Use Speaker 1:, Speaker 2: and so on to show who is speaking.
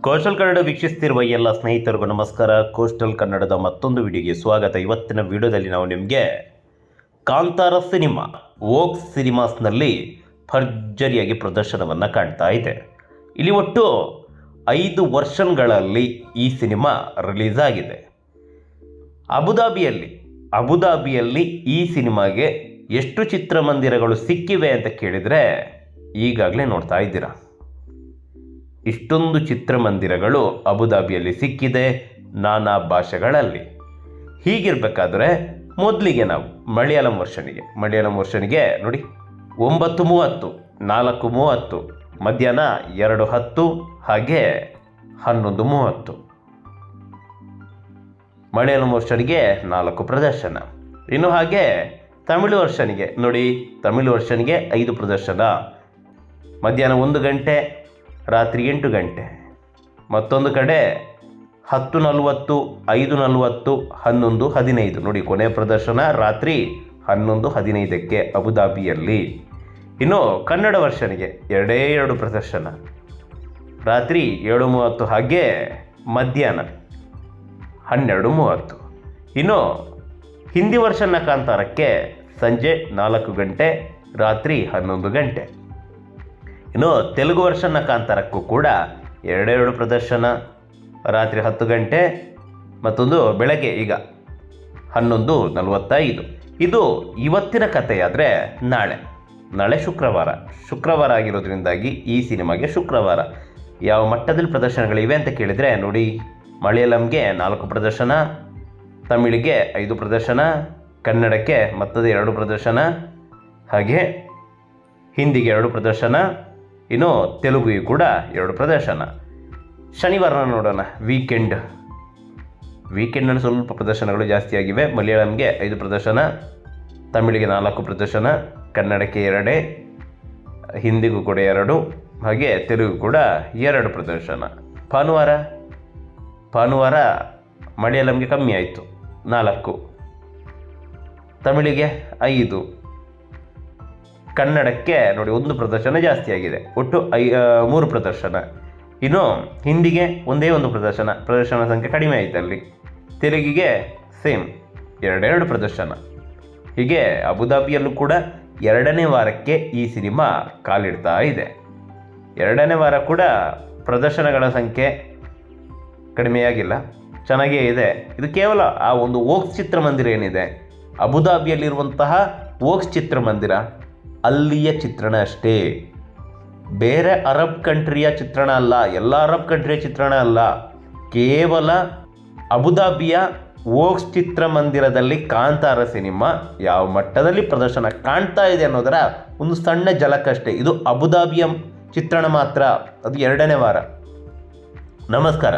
Speaker 1: Coastal Kannada ವೀಕ್ಷಿಸ್ತಿರುವ ಎಲ್ಲ ಸ್ನೇಹಿತರಿಗೂ ನಮಸ್ಕಾರ. ಕೋಸ್ಟಲ್ ಕನ್ನಡದ ಮತ್ತೊಂದು ವಿಡಿಯೋಗೆ ಸ್ವಾಗತ. ಇವತ್ತಿನ ವಿಡಿಯೋದಲ್ಲಿ ನಾವು ನಿಮಗೆ ಕಾಂತಾರ ಸಿನಿಮಾ ವೋಕ್ಸ್ ಸಿನಿಮಾಸ್ನಲ್ಲಿ ಭರ್ಜರಿಯಾಗಿ ಪ್ರದರ್ಶನವನ್ನು ಕಾಣ್ತಾ ಇದೆ. ಇಲ್ಲಿ ಒಟ್ಟು 5 ವರ್ಷನ್ಗಳಲ್ಲಿ ಈ ಸಿನಿಮಾ ರಿಲೀಸ್ ಆಗಿದೆ. ಅಬುದಾಬಿಯಲ್ಲಿ ಈ ಸಿನಿಮಾಗೆ ಎಷ್ಟು ಚಿತ್ರಮಂದಿರಗಳು ಸಿಕ್ಕಿವೆ ಅಂತ ಕೇಳಿದರೆ ಈಗಾಗಲೇ ನೋಡ್ತಾ ಇದ್ದೀರಾ. ಇಷ್ಟೊಂದು ಚಿತ್ರಮಂದಿರಗಳು ಅಬುದಾಬಿಯಲ್ಲಿ ಸಿಕ್ಕಿದೆ, ನಾನಾ ಭಾಷೆಗಳಲ್ಲಿ. ಹೀಗಿರಬೇಕಾದ್ರೆ ಮೊದಲಿಗೆ ನಾವು ಮಲಯಾಳಂ ವರ್ಷನಿಗೆ ನೋಡಿ 9:30, 4:30, ಮಧ್ಯಾಹ್ನ 2:10 ಹಾಗೆ 11:30. ಮಲಯಾಳಂ ವರ್ಷನಿಗೆ 4 ಪ್ರದರ್ಶನ. ಇನ್ನು ಹಾಗೆ ತಮಿಳು ವರ್ಷನಿಗೆ ನೋಡಿ, ತಮಿಳು ವರ್ಷನಿಗೆ 5 ಪ್ರದರ್ಶನ. ಮಧ್ಯಾಹ್ನ 1 ಗಂಟೆ, ರಾತ್ರಿ 8 ಗಂಟೆ. ಮತ್ತೊಂದು ಕಡೆ 10:40, 5:40, 11:15 ನೋಡಿ, ಕೊನೆಯ ಪ್ರದರ್ಶನ ರಾತ್ರಿ 11:15ಕ್ಕೆ ಅಬುದಾಬಿಯಲ್ಲಿ. ಇನ್ನು ಕನ್ನಡ ವರ್ಷನಿಗೆ 2 ಪ್ರದರ್ಶನ, ರಾತ್ರಿ 7:30 ಹಾಗೆ ಮಧ್ಯಾಹ್ನ 12:30. ಇನ್ನು ಹಿಂದಿ ವರ್ಷನ ಕಾಂತಾರಕ್ಕೆ ಸಂಜೆ 4 ಗಂಟೆ, ರಾತ್ರಿ 11 ಗಂಟೆ. ಇನ್ನು ತೆಲುಗು ವರ್ಷನ ಕಾಂತಾರಕ್ಕೂ ಕೂಡ 2 ಪ್ರದರ್ಶನ, ರಾತ್ರಿ 10 ಗಂಟೆ, ಮತ್ತೊಂದು ಬೆಳಗ್ಗೆ ಈಗ 11:45. ಇದು ಇವತ್ತಿನ ಕಥೆಯಾದರೆ ನಾಳೆ ಶುಕ್ರವಾರ ಆಗಿರೋದ್ರಿಂದಾಗಿ ಈ ಸಿನಿಮಾಗೆ ಶುಕ್ರವಾರ ಯಾವ ಮಟ್ಟದಲ್ಲಿ ಪ್ರದರ್ಶನಗಳಿವೆ ಅಂತ ಕೇಳಿದರೆ ನೋಡಿ, ಮಲಯಾಳಂಗೆ 4 ಪ್ರದರ್ಶನ, ತಮಿಳಿಗೆ 5 ಪ್ರದರ್ಶನ, ಕನ್ನಡಕ್ಕೆ ಮತ್ತದೇ 2 ಪ್ರದರ್ಶನ, ಹಾಗೆ ಹಿಂದಿಗೆ 2 ಪ್ರದರ್ಶನ, ಇನ್ನು ತೆಲುಗಿಗೂ ಕೂಡ 2 ಪ್ರದರ್ಶನ. ಶನಿವಾರ ನೋಡೋಣ, ವೀಕೆಂಡ್ನಲ್ಲಿ ಸ್ವಲ್ಪ ಪ್ರದರ್ಶನಗಳು ಜಾಸ್ತಿ ಆಗಿವೆ. ಮಲಯಾಳಂಗೆ 5 ಪ್ರದರ್ಶನ, ತಮಿಳಿಗೆ 4 ಪ್ರದರ್ಶನ, ಕನ್ನಡಕ್ಕೆ 2, ಹಿಂದಿಗೂ ಕೂಡ 2, ಹಾಗೆ ತೆಲುಗು ಕೂಡ 2 ಪ್ರದರ್ಶನ. ಭಾನುವಾರ ಮಲಯಾಳಂಗೆ ಕಮ್ಮಿ ಆಯಿತು, 4, ತಮಿಳಿಗೆ 5, ಕನ್ನಡಕ್ಕೆ ನೋಡಿ 1 ಪ್ರದರ್ಶನ ಜಾಸ್ತಿ ಆಗಿದೆ, ಒಟ್ಟು 3 ಪ್ರದರ್ಶನ. ಇನ್ನು ಹಿಂದಿಗೆ ಒಂದೇ 1 ಪ್ರದರ್ಶನ ಸಂಖ್ಯೆ ಕಡಿಮೆ ಆಯಿತು ಅಲ್ಲಿ. ತೆಲುಗಿಗೆ ಸೇಮ್ 2 ಪ್ರದರ್ಶನ. ಹೀಗೆ ಅಬುದಾಬಿಯಲ್ಲೂ ಕೂಡ 2ನೇ ವಾರಕ್ಕೆ ಈ ಸಿನಿಮಾ ಕಾಲಿಡ್ತಾ ಇದೆ. 2ನೇ ವಾರ ಕೂಡ ಪ್ರದರ್ಶನಗಳ ಸಂಖ್ಯೆ ಕಡಿಮೆಯಾಗಿಲ್ಲ, ಚೆನ್ನಾಗೇ ಇದೆ. ಇದು ಕೇವಲ ಆ ಒಂದು ವೋಕ್ಸ್ ಚಿತ್ರಮಂದಿರ ಏನಿದೆ, ಅಬುದಾಬಿಯಲ್ಲಿರುವಂತಹ ವೋಕ್ಸ್ ಚಿತ್ರಮಂದಿರ, ಅಲ್ಲಿಯ ಚಿತ್ರಣ ಅಷ್ಟೇ. ಬೇರೆ ಅರಬ್ ಕಂಟ್ರಿಯ ಚಿತ್ರಣ ಅಲ್ಲ, ಎಲ್ಲ ಅರಬ್ ಕಂಟ್ರಿಯ ಚಿತ್ರಣ ಅಲ್ಲ. ಕೇವಲ ಅಬುದಾಬಿಯ ವೋಕ್ಸ್ ಚಿತ್ರಮಂದಿರದಲ್ಲಿ ಕಾಂತಾರ ಸಿನಿಮಾ ಯಾವ ಮಟ್ಟದಲ್ಲಿ ಪ್ರದರ್ಶನ ಕಾಣ್ತಾ ಇದೆ ಅನ್ನೋದರ ಒಂದು ಸಣ್ಣ ಝಲಕಷ್ಟೇ. ಇದು ಅಬುದಾಬಿಯ ಚಿತ್ರಣ ಮಾತ್ರ, ಅದು 2ನೇ ವಾರ. ನಮಸ್ಕಾರ.